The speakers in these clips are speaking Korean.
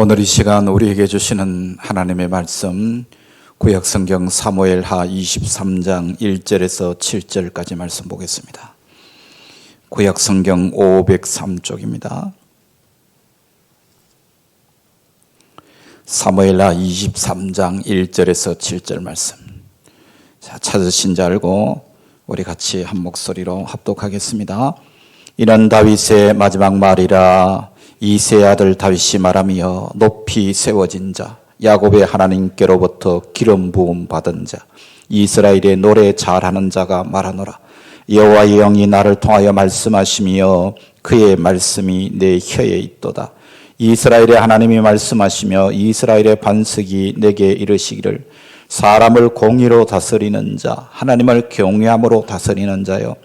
오늘 이 시간 우리에게 주시는 하나님의 말씀, 구약성경 사무엘하 23장 1절에서 7절까지 말씀 보겠습니다. 구약성경 503쪽입니다. 사무엘하 23장 1절에서 7절 말씀. 자, 찾으신 줄 알고 우리 같이 한 목소리로 합독하겠습니다. 이는 다윗의 마지막 말이라. 이새의 아들 다윗이 말하며 높이 세워진 자, 야곱의 하나님께로부터 기름 부음 받은 자, 이스라엘의 노래 잘하는 자가 말하노라. 여호와의 영이 나를 통하여 말씀하시며 그의 말씀이 내 혀에 있도다. 이스라엘의 하나님이 말씀하시며 이스라엘의 반석이 내게 이르시기를, 사람을 공의로 다스리는 자, 하나님을 경외함으로 다스리는 자여,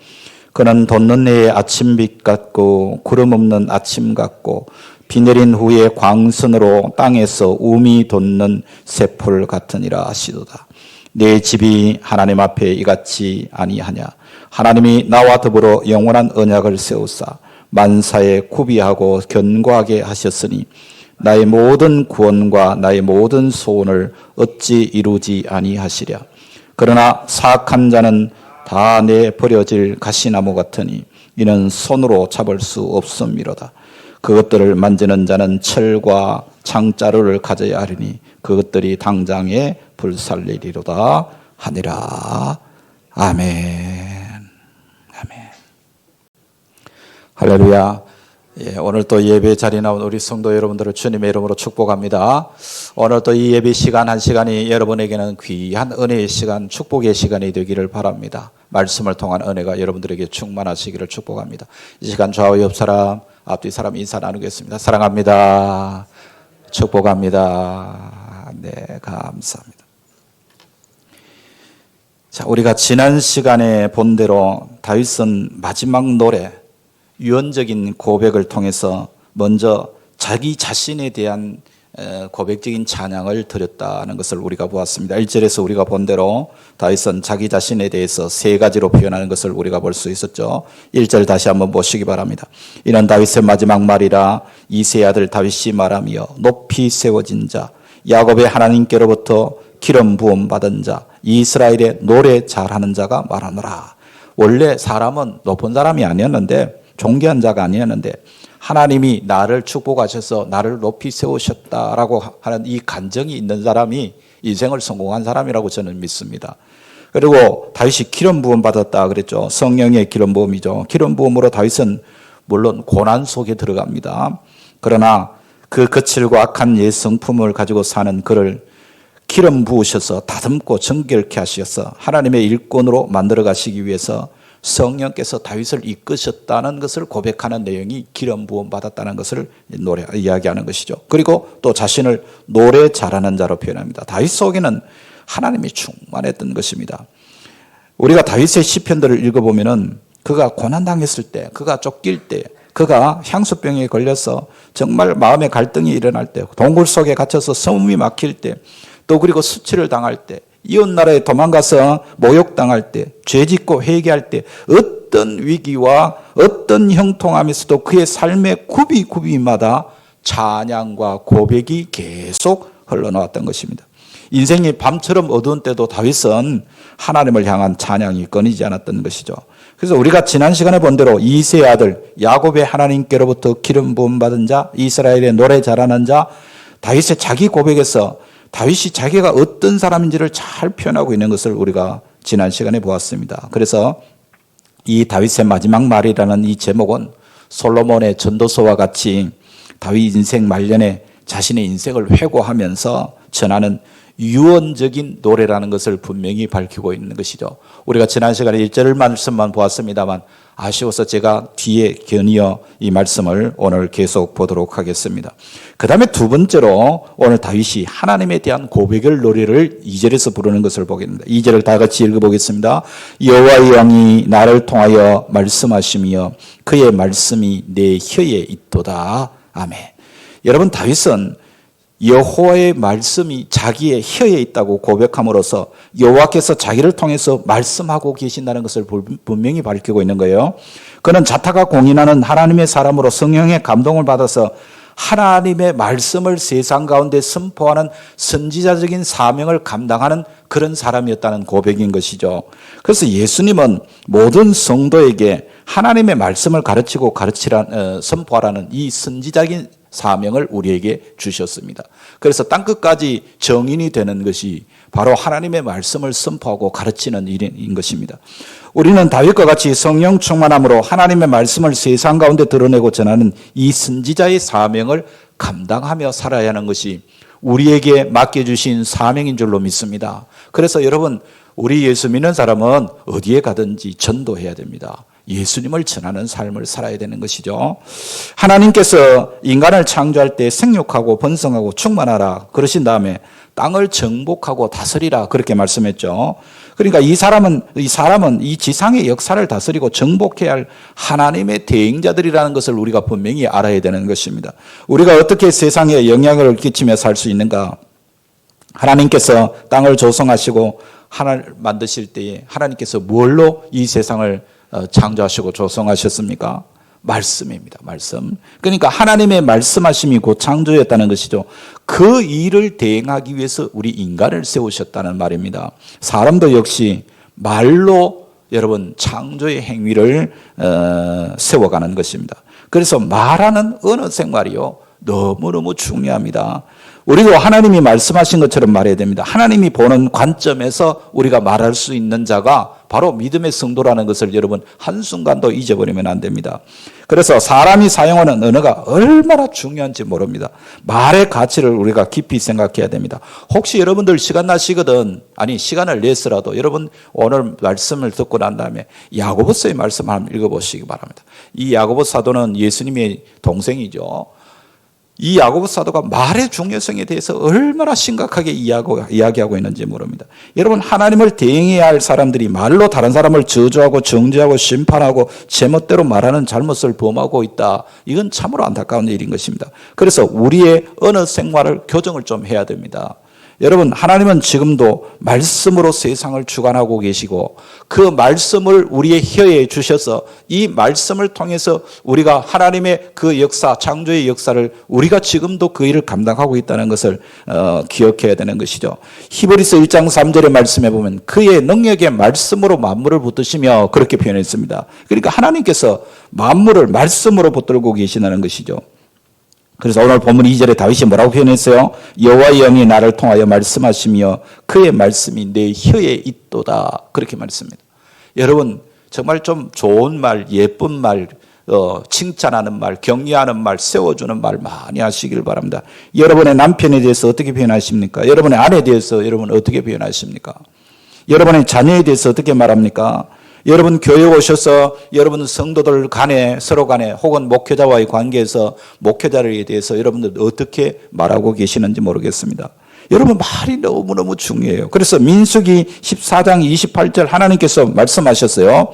그는 돋는 해의 아침빛 같고 구름 없는 아침 같고 비 내린 후에 광선으로 땅에서 우미 돋는 새풀 같으니라 하시도다. 내 집이 하나님 앞에 이같이 아니하냐. 하나님이 나와 더불어 영원한 언약을 세우사 만사에 구비하고 견고하게 하셨으니 나의 모든 구원과 나의 모든 소원을 어찌 이루지 아니하시랴. 그러나 사악한 자는 다 내버려질 가시나무 같으니 이는 손으로 잡을 수 없음이로다. 그것들을 만지는 자는 철과 창자루를 가져야 하리니 그것들이 당장에 불살리리로다 하니라. 아멘. 아멘. 할렐루야. 오늘 또 예배 자리에 나온 우리 성도 여러분들을 주님의 이름으로 축복합니다. 오늘 또 이 예배 시간 한 시간이 여러분에게는 귀한 은혜의 시간, 축복의 시간이 되기를 바랍니다. 말씀을 통한 은혜가 여러분들에게 충만하시기를 축복합니다. 이 시간 좌우 옆 사람, 앞뒤 사람 인사 나누겠습니다. 사랑합니다. 축복합니다. 네, 감사합니다. 자, 우리가 지난 시간에 본 대로 다윗은 마지막 노래, 유언적인 고백을 통해서 먼저 자기 자신에 대한 고백적인 찬양을 드렸다는 것을 우리가 보았습니다. 1절에서 우리가 본 대로 다윗은 자기 자신에 대해서 세 가지로 표현하는 것을 우리가 볼 수 있었죠. 1절 다시 한번 보시기 바랍니다. 이는 다윗의 마지막 말이라. 이새의 아들 다윗이 말하며 높이 세워진 자, 야곱의 하나님께로부터 기름 부음 받은 자, 이스라엘의 노래 잘하는 자가 말하노라. 원래 사람은 높은 사람이 아니었는데, 존귀한 자가 아니었는데 하나님이 나를 축복하셔서 나를 높이 세우셨다라고 하는 이 간정이 있는 사람이 인생을 성공한 사람이라고 저는 믿습니다. 그리고 다윗이 기름 부음 받았다 그랬죠. 성령의 기름 부음이죠. 기름 부음으로 다윗은 물론 고난 속에 들어갑니다. 그러나 그 거칠고 악한 옛 성품을 가지고 사는 그를 기름 부으셔서 다듬고 정결케 하셔서 하나님의 일꾼으로 만들어 가시기 위해서 성령께서 다윗을 이끄셨다는 것을 고백하는 내용이 기름 부음 받았다는 것을 이야기하는 것이죠. 그리고 또 자신을 노래 잘하는 자로 표현합니다. 다윗 속에는 하나님이 충만했던 것입니다. 우리가 다윗의 시편들을 읽어보면은 그가 고난당했을 때, 그가 쫓길 때, 그가 향수병에 걸려서 정말 마음의 갈등이 일어날 때, 동굴 속에 갇혀서 숨이 막힐 때, 또 그리고 수치를 당할 때, 이웃 나라에 도망가서 모욕당할 때, 죄짓고 회개할 때, 어떤 위기와 어떤 형통함에서도 그의 삶의 구비마다 찬양과 고백이 계속 흘러나왔던 것입니다. 인생이 밤처럼 어두운 때도 다윗은 하나님을 향한 찬양이 끊이지 않았던 것이죠. 그래서 우리가 지난 시간에 본 대로 이새의 아들 야곱의 하나님께로부터 기름 부음 받은 자, 이스라엘의 노래 잘하는 자, 다윗의 자기 고백에서 다윗이 자기가 어떤 사람인지를 잘 표현하고 있는 것을 우리가 지난 시간에 보았습니다. 그래서 이 다윗의 마지막 말이라는 이 제목은 솔로몬의 전도서와 같이 다윗 인생 말년에 자신의 인생을 회고하면서 전하는 유언적인 노래라는 것을 분명히 밝히고 있는 것이죠. 우리가 지난 시간에 1절 말씀만 보았습니다만 아쉬워서 제가 뒤에 견이어 이 말씀을 오늘 계속 보도록 하겠습니다. 그 다음에 두 번째로 오늘 다윗이 하나님에 대한 고백을 노래를 2절에서 부르는 것을 보겠습니다. 2절을 다 같이 읽어보겠습니다. 여호와의 영이 나를 통하여 말씀하시며 그의 말씀이 내 혀에 있도다. 아멘. 여러분, 다윗은 여호와의 말씀이 자기의 혀에 있다고 고백함으로써 여호와께서 자기를 통해서 말씀하고 계신다는 것을 분명히 밝히고 있는 거예요. 그는 자타가 공인하는 하나님의 사람으로 성령의 감동을 받아서 하나님의 말씀을 세상 가운데 선포하는 선지자적인 사명을 감당하는 그런 사람이었다는 고백인 것이죠. 그래서 예수님은 모든 성도에게 하나님의 말씀을 가르치고 선포하라는 이 선지자적인 사명을 우리에게 주셨습니다. 그래서 땅끝까지 정인이 되는 것이 바로 하나님의 말씀을 선포하고 가르치는 일인 것입니다. 우리는 다윗과 같이 성령 충만함으로 하나님의 말씀을 세상 가운데 드러내고 전하는 이 선지자의 사명을 감당하며 살아야 하는 것이 우리에게 맡겨주신 사명인 줄로 믿습니다. 그래서 여러분, 우리 예수 믿는 사람은 어디에 가든지 전도해야 됩니다. 예수님을 전하는 삶을 살아야 되는 것이죠. 하나님께서 인간을 창조할 때 생육하고 번성하고 충만하라 그러신 다음에 땅을 정복하고 다스리라 그렇게 말씀했죠. 그러니까 이 사람은 이 지상의 역사를 다스리고 정복해야 할 하나님의 대행자들이라는 것을 우리가 분명히 알아야 되는 것입니다. 우리가 어떻게 세상에 영향을 끼치며 살 수 있는가? 하나님께서 땅을 조성하시고 하나를 만드실 때에 하나님께서 뭘로 이 세상을 창조하시고 조성하셨습니까? 말씀입니다. 말씀. 그러니까 하나님의 말씀하심이 곧 창조였다는 것이죠. 그 일을 대행하기 위해서 우리 인간을 세우셨다는 말입니다. 사람도 역시 말로 여러분 창조의 행위를 세워가는 것입니다. 그래서 말하는 언어 생활이요 너무너무 중요합니다. 우리도 하나님이 말씀하신 것처럼 말해야 됩니다. 하나님이 보는 관점에서 우리가 말할 수 있는 자가 바로 믿음의 성도라는 것을 여러분 한순간도 잊어버리면 안 됩니다. 그래서 사람이 사용하는 언어가 얼마나 중요한지 모릅니다. 말의 가치를 우리가 깊이 생각해야 됩니다. 혹시 여러분들 시간 나시거든, 시간을 내서라도 여러분 오늘 말씀을 듣고 난 다음에 야고보서의 말씀 한번 읽어보시기 바랍니다. 이 야고보 사도는 예수님의 동생이죠. 이 야고보 사도가 말의 중요성에 대해서 얼마나 심각하게 이야기하고 있는지 모릅니다. 여러분, 하나님을 대행해야 할 사람들이 말로 다른 사람을 저주하고 정죄하고 심판하고 제멋대로 말하는 잘못을 범하고 있다. 이건 참으로 안타까운 일인 것입니다. 그래서 우리의 언어 생활을 교정을 좀 해야 됩니다. 여러분, 하나님은 지금도 말씀으로 세상을 주관하고 계시고 그 말씀을 우리의 혀에 주셔서 이 말씀을 통해서 우리가 하나님의 그 역사, 창조의 역사를 우리가 지금도 그 일을 감당하고 있다는 것을 기억해야 되는 것이죠. 히브리서 1장 3절의 말씀에 보면 그의 능력의 말씀으로 만물을 붙드시며 그렇게 표현했습니다. 그러니까 하나님께서 만물을 말씀으로 붙들고 계시다는 것이죠. 그래서 오늘 본문 2절에 다윗이 뭐라고 표현했어요? 여호와의 영이 나를 통하여 말씀하시며 그의 말씀이 내 혀에 있도다. 그렇게 말했습니다. 여러분, 정말 좀 좋은 말, 예쁜 말, 칭찬하는 말, 격려하는 말, 세워주는 말 많이 하시길 바랍니다. 여러분의 남편에 대해서 어떻게 표현하십니까? 여러분의 아내에 대해서 여러분 어떻게 표현하십니까? 여러분의 자녀에 대해서 어떻게 말합니까? 여러분 교회 오셔서 여러분 성도들 간에 서로 간에 혹은 목회자와의 관계에서 목회자에 대해서 여러분들 어떻게 말하고 계시는지 모르겠습니다. 여러분 말이 너무너무 중요해요. 그래서 민수기 14장 28절 하나님께서 말씀하셨어요.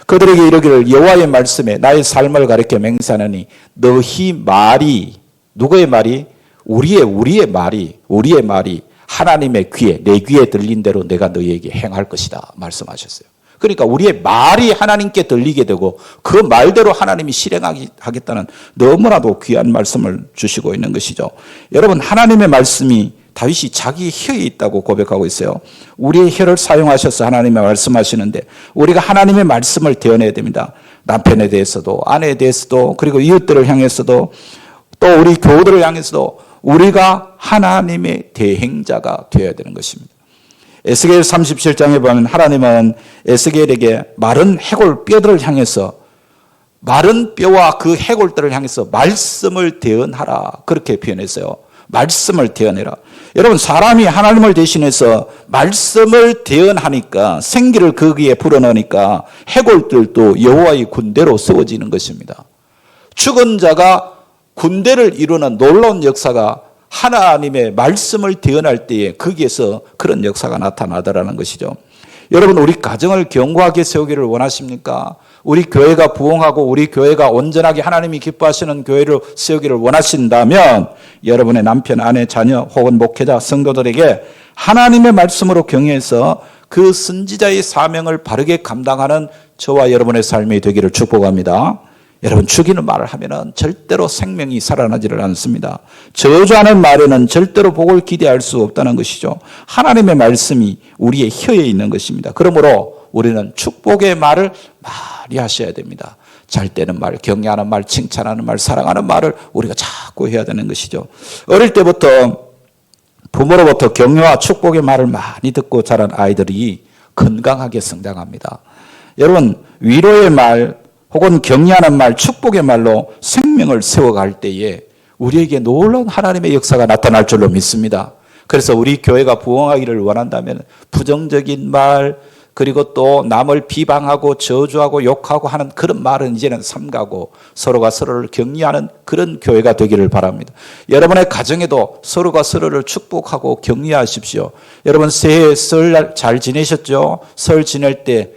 그들에게 이르기를 여호와의 말씀에 나의 삶을 가리켜 맹세하노니 너희 말이 누구의 말이? 우리의 말이 하나님의 귀에 내 귀에 들린 대로 내가 너희에게 행할 것이다 말씀하셨어요. 그러니까 우리의 말이 하나님께 들리게 되고 그 말대로 하나님이 실행하겠다는 너무나도 귀한 말씀을 주시고 있는 것이죠. 여러분, 하나님의 말씀이 다윗이 자기 혀에 있다고 고백하고 있어요. 우리의 혀를 사용하셔서 하나님의 말씀하시는데 우리가 하나님의 말씀을 대언해야 됩니다. 남편에 대해서도 아내에 대해서도 그리고 이웃들을 향해서도 또 우리 교우들을 향해서도 우리가 하나님의 대행자가 되어야 되는 것입니다. 에스겔 37장에 보면 하나님은 에스겔에게 마른 해골 뼈들을 향해서 마른 뼈와 그 해골들을 향해서 말씀을 대언하라 그렇게 표현했어요. 말씀을 대언해라. 여러분, 사람이 하나님을 대신해서 말씀을 대언하니까 생기를 거기에 불어넣으니까 해골들도 여호와의 군대로 세워지는 것입니다. 죽은 자가 군대를 이루는 놀라운 역사가 하나님의 말씀을 대언할 때에 거기에서 그런 역사가 나타나더라는 것이죠. 여러분, 우리 가정을 견고하게 세우기를 원하십니까? 우리 교회가 부흥하고 우리 교회가 온전하게 하나님이 기뻐하시는 교회를 세우기를 원하신다면 여러분의 남편, 아내, 자녀 혹은 목회자, 성도들에게 하나님의 말씀으로 경외해서 그 선지자의 사명을 바르게 감당하는 저와 여러분의 삶이 되기를 축복합니다. 여러분, 죽이는 말을 하면은 절대로 생명이 살아나지를 않습니다. 저주하는 말에는 절대로 복을 기대할 수 없다는 것이죠. 하나님의 말씀이 우리의 혀에 있는 것입니다. 그러므로 우리는 축복의 말을 많이 하셔야 됩니다. 잘 되는 말, 격려하는 말, 칭찬하는 말, 사랑하는 말을 우리가 자꾸 해야 되는 것이죠. 어릴 때부터 부모로부터 격려와 축복의 말을 많이 듣고 자란 아이들이 건강하게 성장합니다. 여러분, 위로의 말 혹은 격려하는 말, 축복의 말로 생명을 세워갈 때에 우리에게 놀라운 하나님의 역사가 나타날 줄로 믿습니다. 그래서 우리 교회가 부흥하기를 원한다면 부정적인 말, 그리고 또 남을 비방하고 저주하고 욕하고 하는 그런 말은 이제는 삼가고 서로가 서로를 격려하는 그런 교회가 되기를 바랍니다. 여러분의 가정에도 서로가 서로를 축복하고 격려하십시오. 여러분, 새해 설날 잘 지내셨죠? 설 지낼 때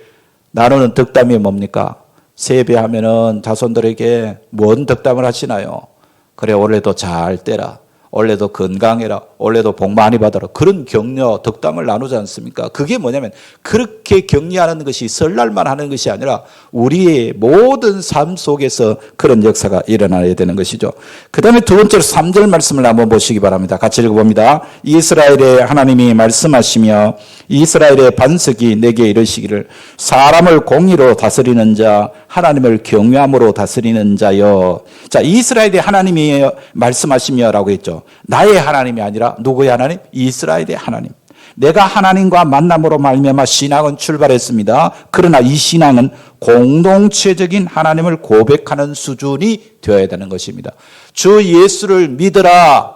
나누는 덕담이 뭡니까? 세배하면은 자손들에게 뭔 덕담을 하시나요? 그래, 올해도 잘 되라. 올해도 건강해라. 올해도 복 많이 받아라. 그런 격려, 덕담을 나누지 않습니까? 그게 뭐냐면 그렇게 격려하는 것이 설날만 하는 것이 아니라 우리의 모든 삶 속에서 그런 역사가 일어나야 되는 것이죠. 그 다음에 두 번째로 3절 말씀을 한번 보시기 바랍니다. 같이 읽어봅니다. 이스라엘의 하나님이 말씀하시며 이스라엘의 반석이 내게 이르시기를 사람을 공의로 다스리는 자, 하나님을 경외함으로 다스리는 자여. 자, 이스라엘의 하나님이 말씀하시며라고 했죠. 나의 하나님이 아니라 누구의 하나님? 이스라엘의 하나님. 내가 하나님과 만남으로 말미암아 신앙은 출발했습니다. 그러나 이 신앙은 공동체적인 하나님을 고백하는 수준이 되어야 되는 것입니다. 주 예수를 믿으라.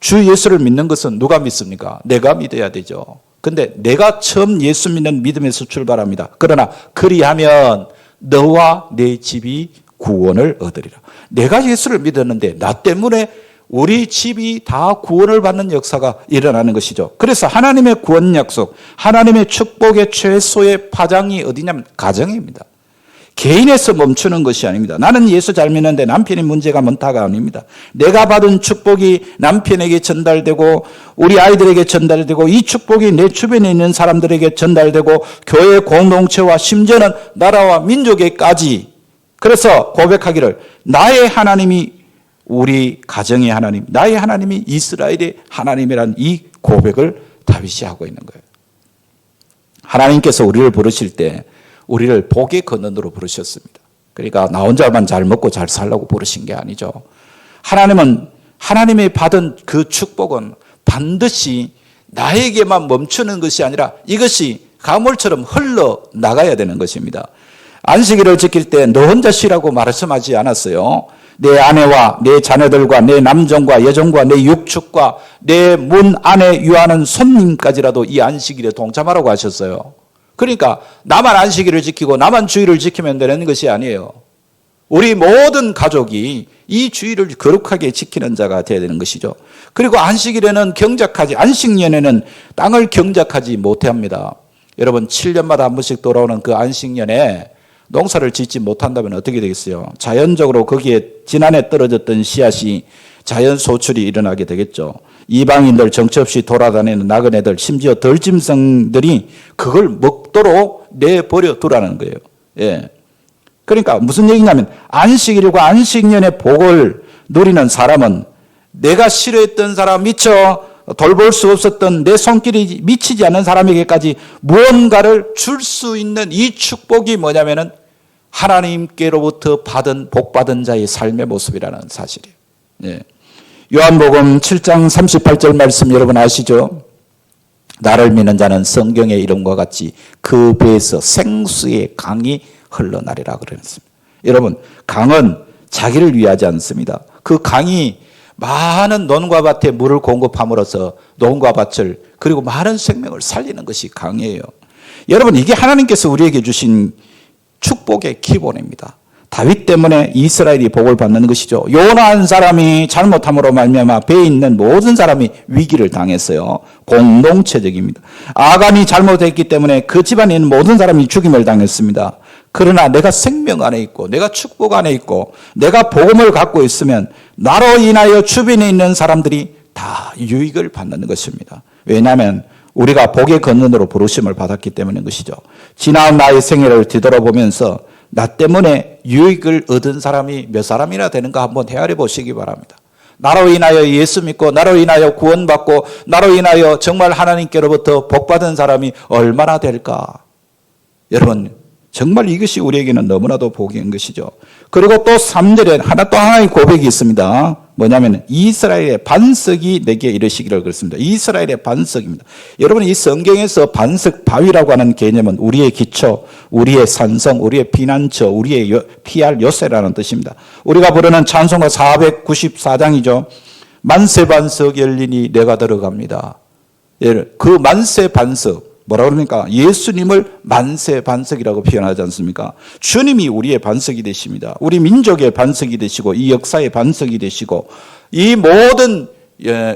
주 예수를 믿는 것은 누가 믿습니까? 내가 믿어야 되죠. 근데 내가 처음 예수 믿는 믿음에서 출발합니다. 그러나 그리하면 너와 내 집이 구원을 얻으리라. 내가 예수를 믿었는데 나 때문에 우리 집이 다 구원을 받는 역사가 일어나는 것이죠. 그래서 하나님의 구원 약속, 하나님의 축복의 최소의 파장이 어디냐면 가정입니다. 개인에서 멈추는 것이 아닙니다. 나는 예수 잘 믿는데 남편이 문제가 많다가 아닙니다. 내가 받은 축복이 남편에게 전달되고 우리 아이들에게 전달되고 이 축복이 내 주변에 있는 사람들에게 전달되고 교회 공동체와 심지어는 나라와 민족에까지. 그래서 고백하기를 나의 하나님이 우리 가정의 하나님, 나의 하나님이 이스라엘의 하나님이라는 이 고백을 다윗이 하고 있는 거예요. 하나님께서 우리를 부르실 때 우리를 복의 근원으로 부르셨습니다. 그러니까 나 혼자만 잘 먹고 잘 살라고 부르신 게 아니죠. 하나님은 하나님이 받은 그 축복은 반드시 나에게만 멈추는 것이 아니라 이것이 가물처럼 흘러나가야 되는 것입니다. 안식일을 지킬 때 너 혼자 쉬라고 말씀하지 않았어요. 내 아내와 내 자녀들과 내 남종과 여종과 내 육축과 내 문 안에 유하는 손님까지라도 이 안식일에 동참하라고 하셨어요. 그러니까 나만 안식일을 지키고 나만 주일을 지키면 되는 것이 아니에요. 우리 모든 가족이 이 주일을 거룩하게 지키는 자가 되어야 되는 것이죠. 그리고 안식일에는 안식년에는 땅을 경작하지 못합니다. 여러분 7년마다 한 번씩 돌아오는 그 안식년에 농사를 짓지 못한다면 어떻게 되겠어요? 자연적으로 거기에 지난해 떨어졌던 씨앗이 자연 소출이 일어나게 되겠죠. 이방인들 정처 없이 돌아다니는 나그네들 심지어 덜짐승들이 그걸 먹도록 내버려 두라는 거예요. 예. 그러니까 무슨 얘기냐면 안식일과 안식년의 복을 누리는 사람은 내가 싫어했던 사람 미처 돌볼 수 없었던 내 손길이 미치지 않는 사람에게까지 무언가를 줄 수 있는 이 축복이 뭐냐면은 하나님께로부터 복받은 자의 삶의 모습이라는 사실이에요. 예. 요한복음 7장 38절 말씀 여러분 아시죠? 나를 믿는 자는 성경의 이름과 같이 그 배에서 생수의 강이 흘러나리라 그랬습니다. 여러분, 강은 자기를 위하지 않습니다. 그 강이 많은 논과 밭에 물을 공급함으로써 논과 밭을 그리고 많은 생명을 살리는 것이 강이에요. 여러분, 이게 하나님께서 우리에게 주신 축복의 기본입니다. 다윗 때문에 이스라엘이 복을 받는 것이죠. 요나 한 사람이 잘못함으로 말미암아 배에 있는 모든 사람이 위기를 당했어요. 공동체적입니다. 아간이 잘못했기 때문에 그 집안에 있는 모든 사람이 죽임을 당했습니다. 그러나 내가 생명 안에 있고 내가 축복 안에 있고 내가 복음을 갖고 있으면 나로 인하여 주변에 있는 사람들이 다 유익을 받는 것입니다. 왜냐하면 우리가 복의 근원으로 부르심을 받았기 때문인 것이죠. 지난 나의 생애를 뒤돌아보면서 나 때문에 유익을 얻은 사람이 몇 사람이나 되는가 한번 헤아려 보시기 바랍니다. 나로 인하여 예수 믿고 나로 인하여 구원받고 나로 인하여 정말 하나님께로부터 복받은 사람이 얼마나 될까? 여러분 정말 이것이 우리에게는 너무나도 복인 것이죠. 그리고 또 3절에 또 하나의 고백이 있습니다. 뭐냐면 이스라엘의 반석이 내게 이르시기를 그랬습니다. 이스라엘의 반석입니다. 여러분 이 성경에서 반석 바위라고 하는 개념은 우리의 기초, 우리의 산성, 우리의 피난처, 우리의 피할 요새라는 뜻입니다. 우리가 부르는 찬송가 494장이죠. 만세 반석 열리니 내가 들어갑니다. 그 만세 반석 뭐라 그러니까 예수님을 만세 반석이라고 표현하지 않습니까? 주님이 우리의 반석이 되십니다. 우리 민족의 반석이 되시고 이 역사의 반석이 되시고 이 모든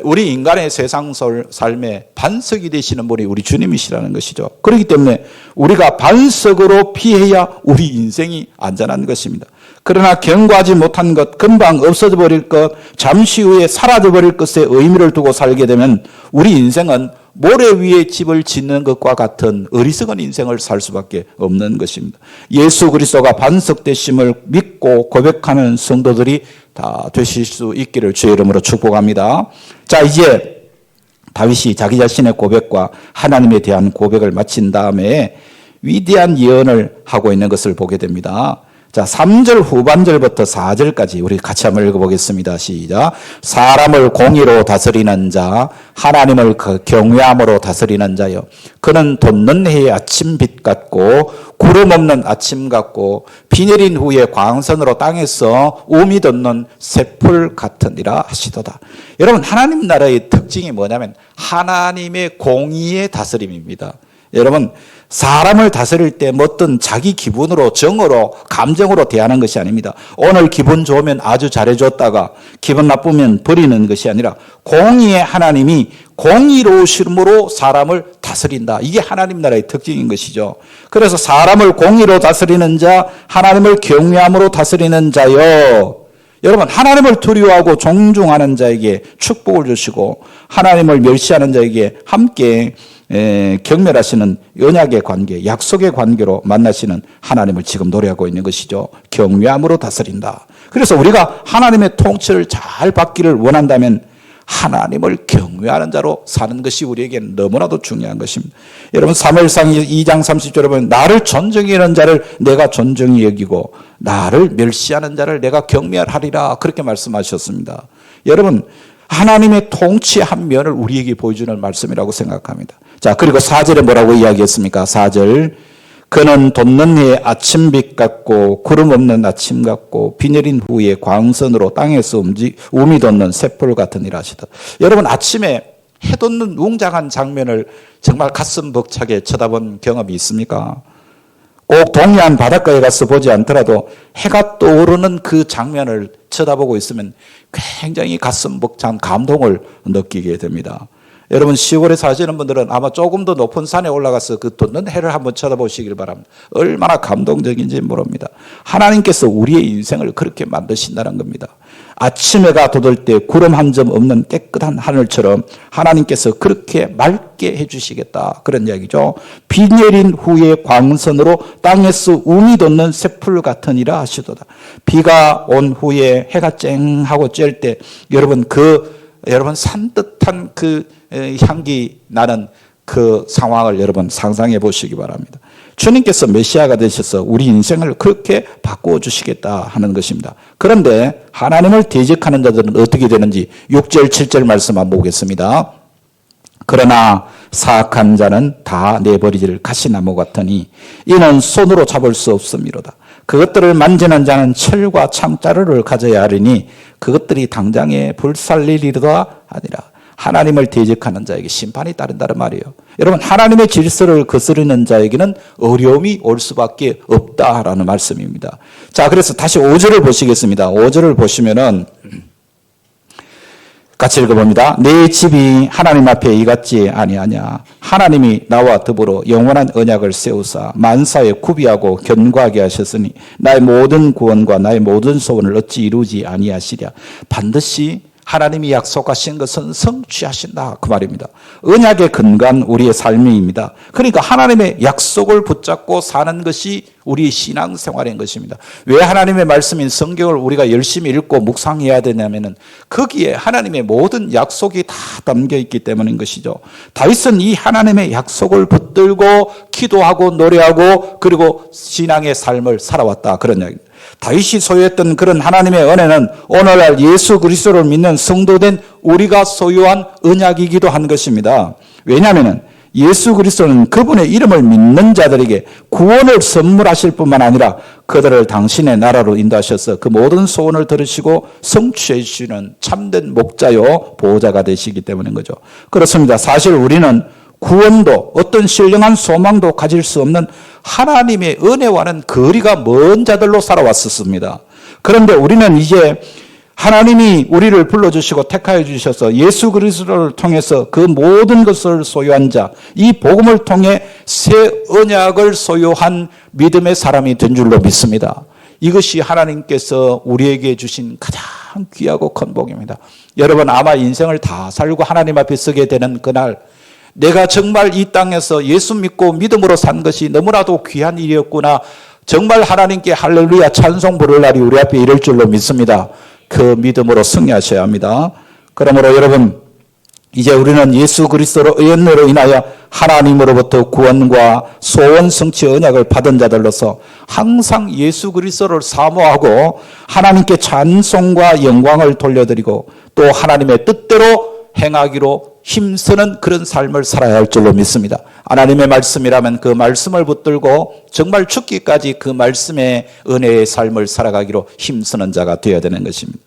우리 인간의 세상 삶의 반석이 되시는 분이 우리 주님이시라는 것이죠. 그렇기 때문에 우리가 반석으로 피해야 우리 인생이 안전한 것입니다. 그러나 경고하지 못한 것, 금방 없어져 버릴 것, 잠시 후에 사라져 버릴 것에 의미를 두고 살게 되면 우리 인생은 모래 위에 집을 짓는 것과 같은 어리석은 인생을 살 수밖에 없는 것입니다. 예수 그리스도가 반석 되심을 믿고 고백하는 성도들이 다 되실 수 있기를 주의 이름으로 축복합니다. 자, 이제 다윗이 자기 자신의 고백과 하나님에 대한 고백을 마친 다음에 위대한 예언을 하고 있는 것을 보게 됩니다. 자, 3절 후반절부터 4절까지 우리 같이 한번 읽어보겠습니다. 시작. 사람을 공의로 다스리는 자, 하나님을 경외함으로 다스리는 자여. 그는 돋는 해의 아침빛 같고 구름 없는 아침 같고 비 내린 후에 광선으로 땅에서 우미 돋는 새풀 같으니라 하시도다. 여러분 하나님 나라의 특징이 뭐냐면 하나님의 공의의 다스림입니다. 여러분 사람을 다스릴 때 어떤 자기 기분으로 정으로 감정으로 대하는 것이 아닙니다. 오늘 기분 좋으면 아주 잘해줬다가 기분 나쁘면 버리는 것이 아니라 공의의 하나님이 공의로우심으로 사람을 다스린다. 이게 하나님 나라의 특징인 것이죠. 그래서 사람을 공의로 다스리는 자, 하나님을 경외함으로 다스리는 자요. 여러분 하나님을 두려워하고 존중하는 자에게 축복을 주시고 하나님을 멸시하는 자에게 함께 경멸하시는 언약의 관계, 약속의 관계로 만나시는 하나님을 지금 노래하고 있는 것이죠. 경외함으로 다스린다. 그래서 우리가 하나님의 통치를 잘 받기를 원한다면 하나님을 경외하는 자로 사는 것이 우리에게는 너무나도 중요한 것입니다. 여러분 사무엘상 2장 30절에 보면 나를 존중히 여기는 자를 내가 존중히 여기고 나를 멸시하는 자를 내가 경멸하리라 그렇게 말씀하셨습니다. 여러분 하나님의 통치의 한 면을 우리에게 보여주는 말씀이라고 생각합니다. 자, 그리고 4절에 뭐라고 이야기했습니까? 4절. 그는 돋는 해의 아침빛 같고 구름 없는 아침 같고 비 내린 후에 광선으로 땅에서 우미 돋는 새풀 같으니라 하시다. 여러분 아침에 해 돋는 웅장한 장면을 정말 가슴 벅차게 쳐다본 경험이 있습니까? 꼭 동해안 바닷가에 가서 보지 않더라도 해가 떠오르는 그 장면을 쳐다보고 있으면 굉장히 가슴 벅찬 감동을 느끼게 됩니다. 여러분 시골에 사시는 분들은 아마 조금 더 높은 산에 올라가서 그 돋는 해를 한번 쳐다보시길 바랍니다. 얼마나 감동적인지 모릅니다. 하나님께서 우리의 인생을 그렇게 만드신다는 겁니다. 아침 해가 돋을 때 구름 한 점 없는 깨끗한 하늘처럼 하나님께서 그렇게 맑게 해주시겠다 그런 이야기죠. 비 내린 후에 광선으로 땅에서 우미 돋는 새풀 같으니라 하시도다. 비가 온 후에 해가 쨍하고 쬐을 때 여러분 산뜻한 그 향기 나는 그 상황을 여러분 상상해 보시기 바랍니다. 주님께서 메시아가 되셔서 우리 인생을 그렇게 바꾸어 주시겠다 하는 것입니다. 그런데 하나님을 대적하는 자들은 어떻게 되는지 6절 7절 말씀 한번 보겠습니다. 그러나 사악한 자는 다 내버리질 가시나무 같으니 이는 손으로 잡을 수 없음이로다. 그것들을 만지는 자는 철과 창자루를 가져야 하리니 그것들이 당장에 불살리리로다 아니라. 하나님을 대적하는 자에게 심판이 따른다는 말이에요. 여러분 하나님의 질서를 거스르는 자에게는 어려움이 올 수밖에 없다라는 말씀입니다. 자, 그래서 다시 5절을 보시겠습니다. 5절을 보시면은 같이 읽어봅니다. 내 집이 하나님 앞에 이같지 아니하냐. 하나님이 나와 더불어 영원한 언약을 세우사 만사에 구비하고 견고하게 하셨으니 나의 모든 구원과 나의 모든 소원을 어찌 이루지 아니하시랴. 반드시 하나님이 약속하신 것은 성취하신다 그 말입니다. 언약에 근거한 우리의 삶입니다. 그러니까 하나님의 약속을 붙잡고 사는 것이 우리의 신앙생활인 것입니다. 왜 하나님의 말씀인 성경을 우리가 열심히 읽고 묵상해야 되냐면은 거기에 하나님의 모든 약속이 다 담겨 있기 때문인 것이죠. 다윗은 이 하나님의 약속을 붙들고 기도하고 노래하고 그리고 신앙의 삶을 살아왔다 그런 이야기입니다. 다윗이 소유했던 그런 하나님의 은혜는 오늘날 예수 그리스도를 믿는 성도된 우리가 소유한 언약이기도 한 것입니다. 왜냐하면 예수 그리스도는 그분의 이름을 믿는 자들에게 구원을 선물하실 뿐만 아니라 그들을 당신의 나라로 인도하셔서 그 모든 소원을 들으시고 성취해 주시는 참된 목자요 보호자가 되시기 때문인 거죠. 그렇습니다. 사실 우리는 구원도 어떤 신령한 소망도 가질 수 없는 하나님의 은혜와는 거리가 먼 자들로 살아왔었습니다. 그런데 우리는 이제 하나님이 우리를 불러주시고 택하여 주셔서 예수 그리스도를 통해서 그 모든 것을 소유한 자, 이 복음을 통해 새 언약을 소유한 믿음의 사람이 된 줄로 믿습니다. 이것이 하나님께서 우리에게 주신 가장 귀하고 큰 복입니다. 여러분 아마 인생을 다 살고 하나님 앞에 서게 되는 그날 내가 정말 이 땅에서 예수 믿고 믿음으로 산 것이 너무나도 귀한 일이었구나. 정말 하나님께 할렐루야 찬송 부를 날이 우리 앞에 이를 줄로 믿습니다. 그 믿음으로 승리하셔야 합니다. 그러므로 여러분 이제 우리는 예수 그리스도로 의언으로 인하여 하나님으로부터 구원과 소원 성취 언약을 받은 자들로서 항상 예수 그리스도를 사모하고 하나님께 찬송과 영광을 돌려드리고 또 하나님의 뜻대로 행하기로 힘쓰는 그런 삶을 살아야 할 줄로 믿습니다. 하나님의 말씀이라면 그 말씀을 붙들고 정말 죽기까지 그 말씀의 은혜의 삶을 살아가기로 힘쓰는 자가 되어야 되는 것입니다.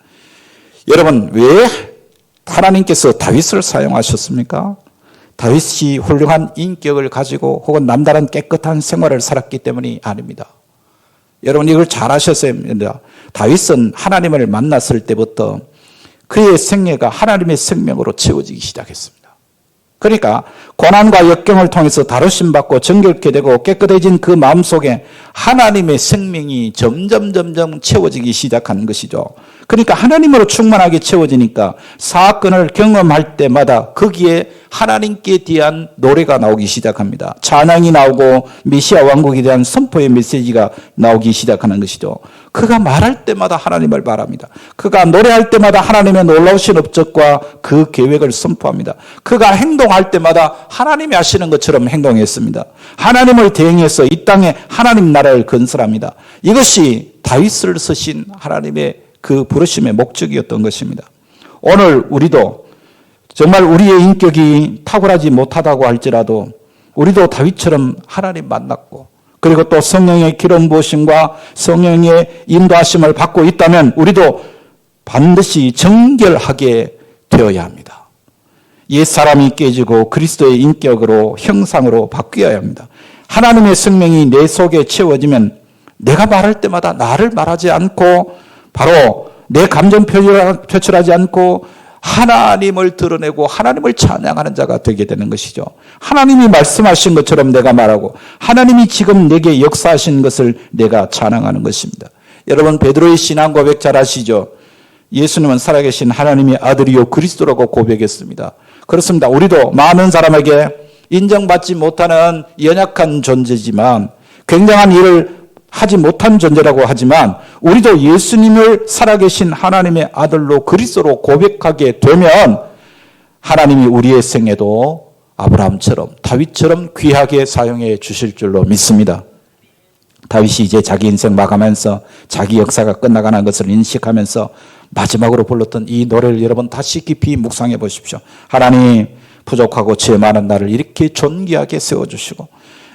여러분 왜 하나님께서 다윗을 사용하셨습니까? 다윗이 훌륭한 인격을 가지고 혹은 남다른 깨끗한 생활을 살았기 때문이 아닙니다. 여러분 이걸 잘 아셨어야 합니다. 다윗은 하나님을 만났을 때부터 그의 생애가 하나님의 생명으로 채워지기 시작했습니다. 그러니까 고난과 역경을 통해서 다루심 받고 정결케 되고 깨끗해진 그 마음속에 하나님의 생명이 점점 채워지기 시작한 것이죠. 그러니까 하나님으로 충만하게 채워지니까 사건을 경험할 때마다 거기에 하나님께 대한 노래가 나오기 시작합니다. 찬양이 나오고 메시아 왕국에 대한 선포의 메시지가 나오기 시작하는 것이죠. 그가 말할 때마다 하나님을 말합니다. 그가 노래할 때마다 하나님의 놀라우신 업적과 그 계획을 선포합니다. 그가 행동할 때마다 하나님이 하시는 것처럼 행동했습니다. 하나님을 대행해서 이 땅에 하나님 나라를 건설합니다. 이것이 다윗을 쓰신 하나님의 그 부르심의 목적이었던 것입니다. 오늘 우리도 정말 우리의 인격이 탁월하지 못하다고 할지라도 우리도 다윗처럼 하나님 만났고 그리고 또 성령의 기름 부으심과 성령의 인도하심을 받고 있다면 우리도 반드시 정결하게 되어야 합니다. 옛사람이 깨지고 그리스도의 인격으로 형상으로 바뀌어야 합니다. 하나님의 생명이 내 속에 채워지면 내가 말할 때마다 나를 말하지 않고 바로 내 감정 표출하지 않고 하나님을 드러내고 하나님을 찬양하는 자가 되게 되는 것이죠. 하나님이 말씀하신 것처럼 내가 말하고 하나님이 지금 내게 역사하신 것을 내가 찬양하는 것입니다. 여러분 베드로의 신앙 고백 잘 아시죠? 예수님은 살아계신 하나님의 아들이요 그리스도라고 고백했습니다. 그렇습니다. 우리도 많은 사람에게 인정받지 못하는 연약한 존재지만 굉장한 일을 하지 못한 존재라고 하지만 우리도 예수님을 살아계신 하나님의 아들로 그리스도로 고백하게 되면 하나님이 우리의 생애도 아브라함처럼 다윗처럼 귀하게 사용해 주실 줄로 믿습니다. 다윗이 이제 자기 인생 마감하면서 자기 역사가 끝나가는 것을 인식하면서 마지막으로 불렀던 이 노래를 여러분 다시 깊이 묵상해 보십시오. 하나님 부족하고 죄 많은 나를 이렇게 존귀하게 세워주시고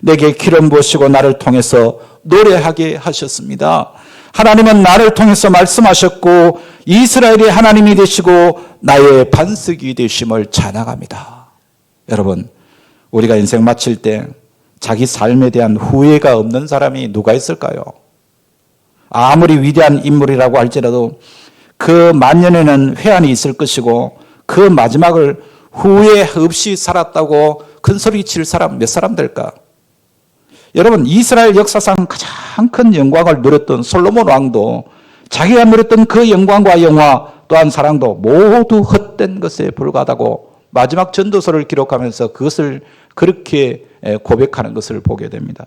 내게 기름 부으시고 나를 통해서 노래하게 하셨습니다. 하나님은 나를 통해서 말씀하셨고 이스라엘의 하나님이 되시고 나의 반석이 되심을 찬양합니다. 여러분 우리가 인생 마칠 때 자기 삶에 대한 후회가 없는 사람이 누가 있을까요? 아무리 위대한 인물이라고 할지라도 그 만년에는 회한이 있을 것이고 그 마지막을 후회 없이 살았다고 큰 소리 칠 사람 몇 사람 될까? 여러분 이스라엘 역사상 가장 큰 영광을 누렸던 솔로몬 왕도 자기가 누렸던 그 영광과 영화 또한 사랑도 모두 헛된 것에 불과하다고 마지막 전도서를 기록하면서 그것을 그렇게 고백하는 것을 보게 됩니다.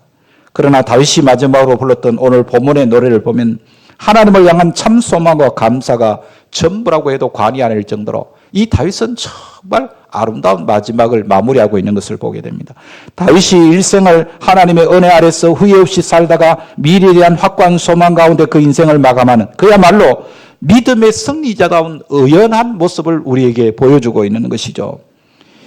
그러나 다윗이 마지막으로 불렀던 오늘 본문의 노래를 보면 하나님을 향한 참 소망과 감사가 전부라고 해도 과언이 아닐 정도로 이 다윗은 정말 아름다운 마지막을 마무리하고 있는 것을 보게 됩니다. 다윗이 일생을 하나님의 은혜 아래서 후회 없이 살다가 미래에 대한 확고한 소망 가운데 그 인생을 마감하는 그야말로 믿음의 승리자다운 의연한 모습을 우리에게 보여주고 있는 것이죠.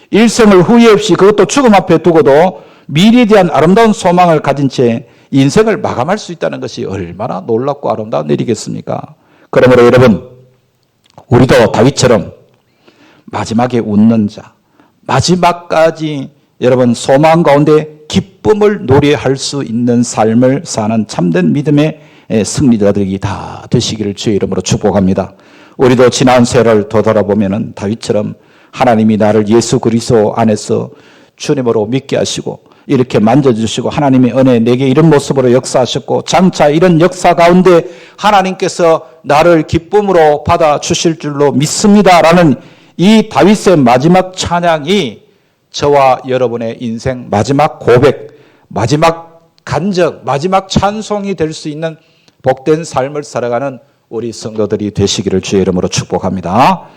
일생을 후회 없이 그것도 죽음 앞에 두고도 미래에 대한 아름다운 소망을 가진 채 인생을 마감할 수 있다는 것이 얼마나 놀랍고 아름다운 일이겠습니까? 그러므로 여러분, 우리도 다윗처럼 마지막에 웃는 자, 마지막까지 여러분 소망 가운데 기쁨을 노래할 수 있는 삶을 사는 참된 믿음의 승리자들이 다 되시기를 주의 이름으로 축복합니다. 우리도 지난 세월을 되돌아보면 다윗처럼 하나님이 나를 예수 그리스도 안에서 주님으로 믿게 하시고 이렇게 만져주시고 하나님의 은혜 내게 이런 모습으로 역사하셨고 장차 이런 역사 가운데 하나님께서 나를 기쁨으로 받아주실 줄로 믿습니다라는 이 다윗의 마지막 찬양이 저와 여러분의 인생 마지막 고백, 마지막 간증, 마지막 찬송이 될 수 있는 복된 삶을 살아가는 우리 성도들이 되시기를 주의 이름으로 축복합니다.